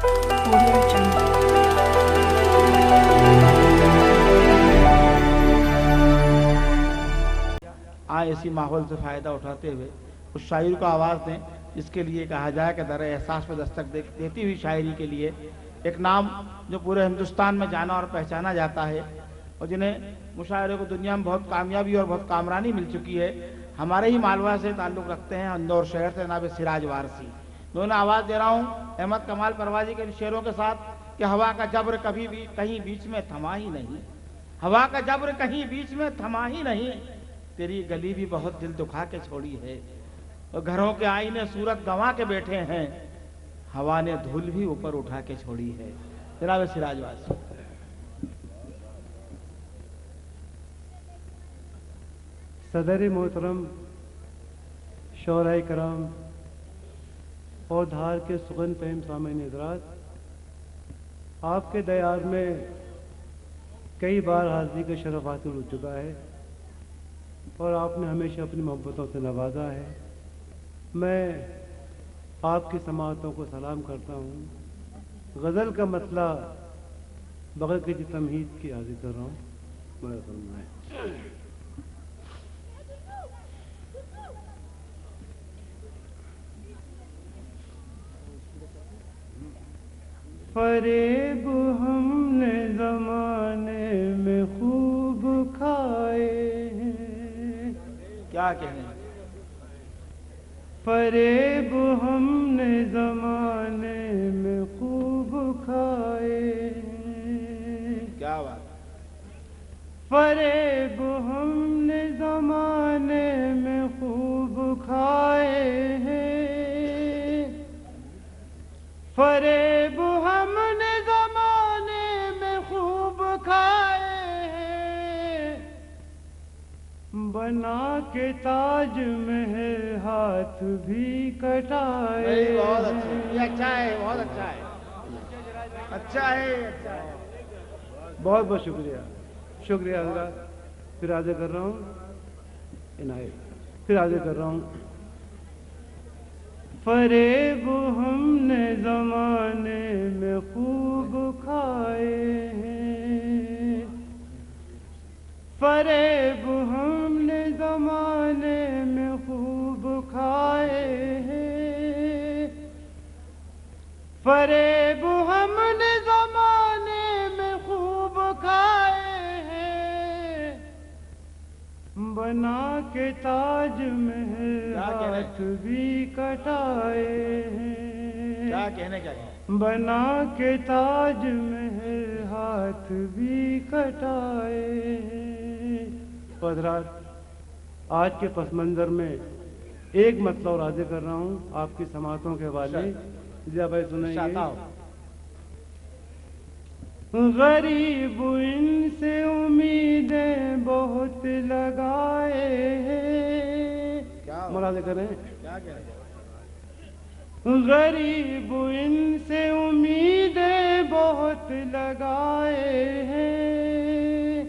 Audio Jungle. آئے اسی ماحول سے فائدہ اٹھاتے ہوئے اس شاعری کو آواز دیں جس کے لیے کہا جائے کہ در احساس میں دستک دیتی ہوئی شاعری کے لیے ایک نام جو پورے ہندوستان میں جانا اور پہچانا جاتا ہے اور جنہیں مشاعرے کو دنیا میں بہت کامیابی اور بہت کامرانی مل چکی ہے، ہمارے ہی مالوا سے تعلق رکھتے ہیں، اندور شہر سے جناب سراج وارسی. میں انہیں آواز دے رہا ہوں احمد کمال پروازی کے شعروں کے ساتھ کہ ہوا کا جبر کبھی بھی کہیں بیچ میں تھما ہی نہیں، ہوا کا جبر کہیں بیچ میں تھما ہی نہیں، تیری گلی بھی بہت دل دکھا کے چھوڑی ہے اور گھروں کے آئینے صورت گنوا کے بیٹھے ہیں، ہوا نے دھول بھی اوپر اٹھا کے چھوڑی ہے. جناب سراج وارسی. صدر محترم، شعراء کرام اور دھار کے سخن فہم سامعین حضرات، آپ کے دیار میں کئی بار حاضری کا شرف حاصل ہو چکا ہے اور آپ نے ہمیشہ اپنی محبتوں سے نوازا ہے. میں آپ کی سماعتوں کو سلام کرتا ہوں. غزل کا مطلع بغیر کسی تمہید کی حاضر کر رہا ہوں. میرا فرمائے فریب ہم نے زمانے میں خوب کھائے ہیں. کیا کہنے؟ فریب ہم نے زمانے میں خوب کھائے ہیں. کیا بات؟ فریب ہم نے زمانے میں خوب کھائے ہیں. فریب ہم نے زمانے میں خوب کھائے ہیں. بنا کے تاج محل ہاتھ بھی کٹائے. بہت اچھا، یہ اچھا ہے، بہت اچھا ہے، اچھا ہے، اچھا ہے. بہت بہت شکریہ. شکریہ حضرات. پھر حاضر کر رہا ہوں عنایت. پھر حاضر کر رہا ہوں. فریب ہم نے زمانے میں خوب کھائے ہیں. فریب ہم نے زمانے میں خوب کھائے ہیں. فریب ہم نے زمانے میں خوب کھائے ہیں. بنا کے تاج محل ہاتھ بھی کٹائے ہیں. کیا کہنے؟ کیا کہنے؟ بنا کے تاج محل ہاتھ بھی کٹائے ہیں. حضرات، آج کے پس منظر میں ایک مطلب اور حاضر کر رہا ہوں آپ کی سماعتوں کے حوالے. جی بھائی سنیں گے. غریب ان سے امیدیں بہت لگائے ہیں. ملاحظہ کریں. کیا کہنے؟ غریب ان سے امیدیں بہت لگائے ہیں.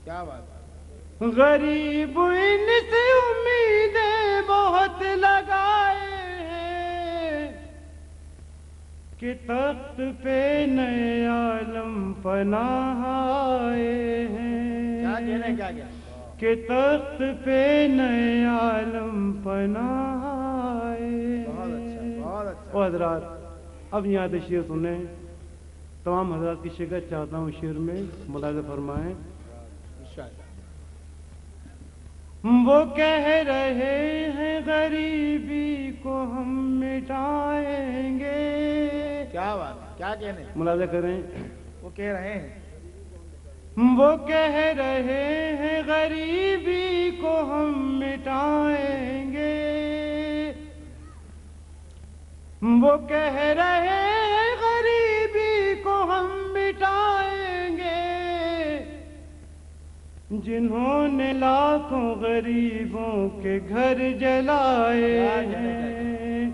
کیا بات؟ غریب ان سے امیدیں بہت لگائے ہیں کہ تخت پہ نئے عالم پناہ آئے ہیں. کیا کہنے؟ کیا کہنے؟ کہ تخت پہ نئے عالم پناہ آئے ہیں. بہت اچھا. اور حضرات، اب یہاں سے شعر سنیں. تمام حضرات کی شرکت چاہتا ہوں شعر میں. ملاحظہ فرمائیں. وہ کہہ رہے ہیں غریبی کو ہم مٹائیں گے. کیا بات؟ کیا کہنے؟ ملاحظہ کریں. وہ کہہ رہے ہیں. وہ کہہ رہے ہیں غریبی کو ہم مٹائیں گے. وہ کہہ رہے ہیں غریبی کو ہم مٹائیں گے. جنہوں نے لاکھوں غریبوں کے گھر جلائے ہیں.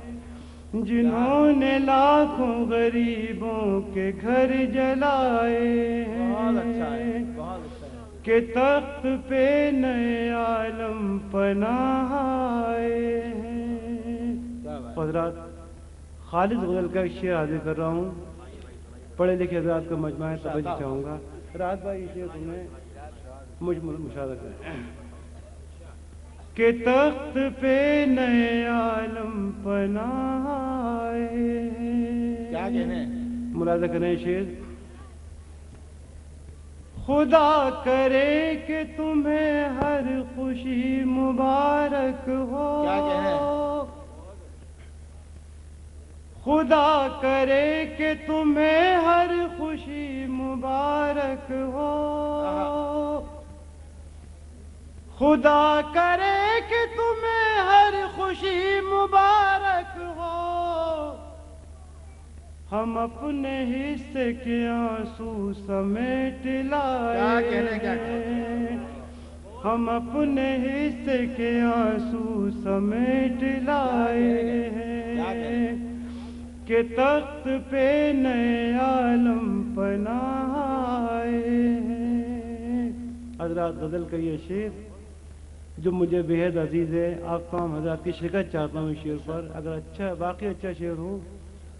جنہوں نے لاکھوں غریبوں کے گھر جلائے ہیں. کہ تخت پہ نئے عالم پناہ آئے ہیں. حضرات، خالص غزل کا ایک شعر حاضر کر رہا ہوں. پڑھے لکھے حضرات کا مجمع ہے، توجہ چاہوں گا. رات بھائی یہ شعر تمہیں مجھ مشاہدہ کریں کہ تخت پہ نئے عالم پناہ آئے. کیا کہنے؟ ملاحظہ کریں شعر. خدا کرے کہ تمہیں ہر خوشی مبارک ہو. کیا کہنے؟ خدا کرے کہ تمہیں ہر خوشی مبارک ہو. خدا کرے کہ تمہیں ہر خوشی مبارک ہو. ہم اپنے حصے کے آنسو سمیٹ لائے. کیا کہنے؟ کیا ہم اپنے حصے کے آنسو سمیٹ لائے ہیں کہ تخت پہ نئے عالم پناہ آئے ہیں. حضرات غزل کا یہ شعر جو مجھے بہت عزیز ہے، آپ تمام حضرات کی شرکت چاہتا ہوں اس شعر پر. اگر اچھا باقی اچھا شعر ہو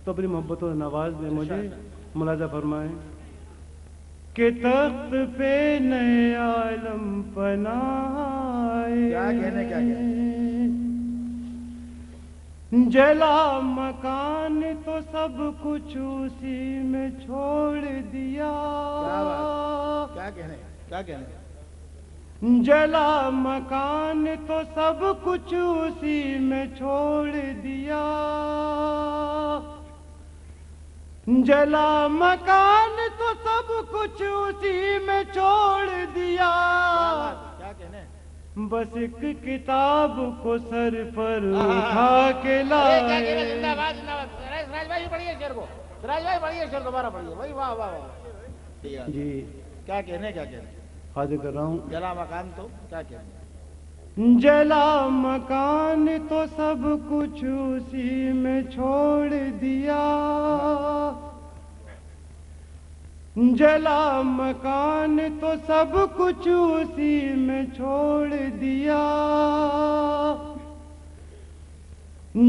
تو اپنی محبت و نواز دیں مجھے. ملاحظہ فرمائیں کہ تخت پہ نئے عالم پناہ آئے. کیا کہنے؟ کیا کہنے؟ جلا مکان تو سب کچھ اسی میں چھوڑ دیا. کیا کہنے؟ کیا کہنے؟ جلا مکان تو سب کچھ اسی میں چھوڑ دیا. جلا مکان تو سب کچھ اسی میں چھوڑ دیا. کیا کہنے؟ بس ایک کتاب کو سر پر اٹھا کے لائے. سراج بھائی پڑھیے شعر کو. سراج بھائی پڑھیے شعر دوبارہ پڑھیے. بھائی واہ واہ واہ. جی کیا کہنے؟ کیا کہنے؟ حاضر کر رہا ہوں. جلا مکان تو کیا کہنے؟ جلا مکان تو سب کچھ اسی میں چھوڑ دیا. جلا مکان تو سب کچھ اسی میں چھوڑ دیا.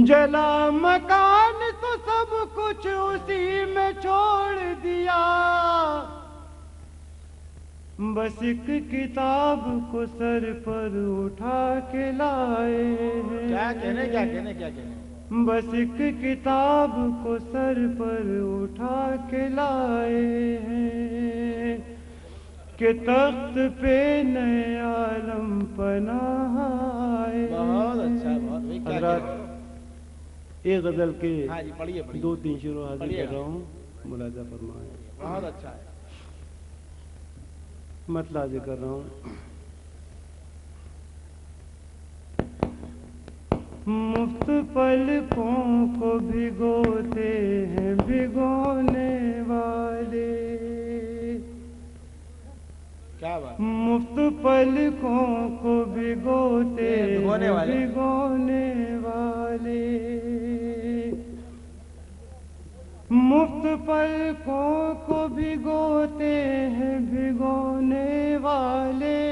جلا مکان تو سب کچھ اسی میں چھوڑ دیا. بس ایک کتاب کو سر پر اٹھا کے لائے ہیں. کیا کہنے؟ کیا کہنے؟ کیا کہنے؟ بس ایک کتاب کو سر پر اٹھا کے لائے ہیں کہ تخت پہ نئے عالم پناہ آئے. بہت اچھا. بہت. حضرات ایک غزل کے ہاں جی پڑھیے پڑھیے. 2-3 شعر حاضر کر رہا ہوں. ملاحظہ فرمائیں. بہت اچھا ہے. مطلب حاضر کر رہا ہوں. مفت پلکوں کو بھگوتے ہیں بھگونے والے. کیا بات؟ مفت پلکوں کو بھگوتے ہیں بھگونے والے. مفت پلکوں کو بھگوتے ہیں بھگونے والے.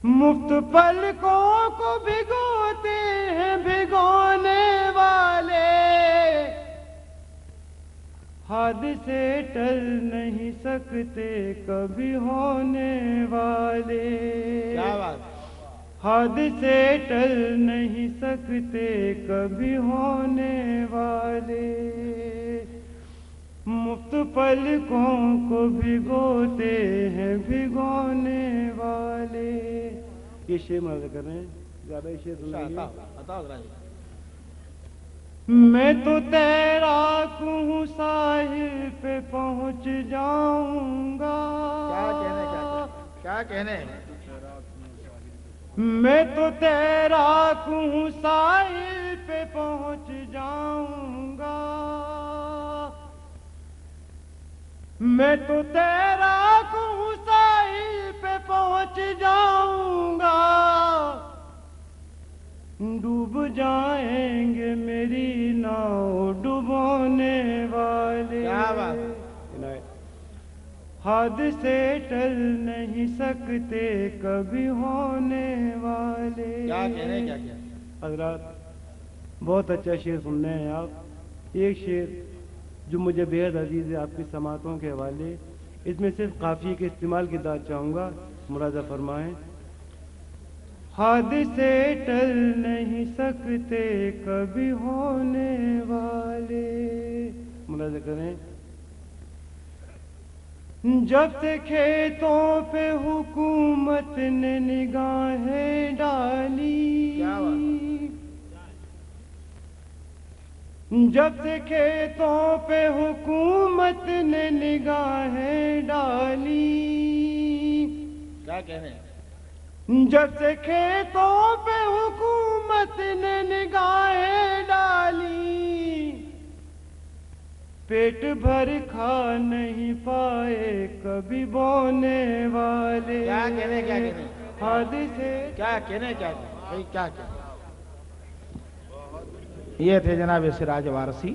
مفت پلکوں کو بھگوتے ہیں بھگونے والے. حادثے ٹل نہیں سکتے کبھی ہونے والے. کیا بات؟ حادثے ٹل نہیں سکتے کبھی ہونے والے. مفت پلکوں کو بھگوتے ہیں بھگونے والے. یہ شعر ملاحظہ کر رہے ہیں. زیادہ شعر سنائیے. میں تو تیراک ہوں ساحل پہ پہنچ جاؤں گا. کیا کہنے؟ کیا کہنے؟ میں تو تیراک ہوں ساحل پہ پہنچ جاؤں گا. میں تو تیراک ہوں ساحل پہ پہنچ جاؤں گا. ڈوب جائیں گے میری ناؤ ڈبونے والے. کیا بات؟ حادثے ٹل نہیں سکتے کبھی ہونے والے. کیا کہنے؟ کیا کہنے؟ حضرات بہت اچھا شعر سن رہے ہیں آپ. ایک شعر جو مجھے بےحد عزیز ہے آپ کی سماعتوں کے حوالے، اس میں صرف قافیے کے استعمال کی داد چاہوں گا، ملاحظہ فرمائیں. حادثے ٹل نہیں سکتے کبھی ہونے والے، ملاحظہ کریں. جب سے کھیتوں پہ حکومت نے نگاہیں ڈالی، جب سے کھیتوں پہ حکومت نے نگاہیں ڈالی، کیا کہنے؟ جب سے کھیتوں پہ حکومت نے نگاہیں ڈالی، پیٹ بھر کھا نہیں پائے کبھی بونے والے. کیا کہنے؟ کیا کہنے؟ حادثے کیا کہنے؟ کیا کہنے؟ یہ تھے جناب سراج وارسی.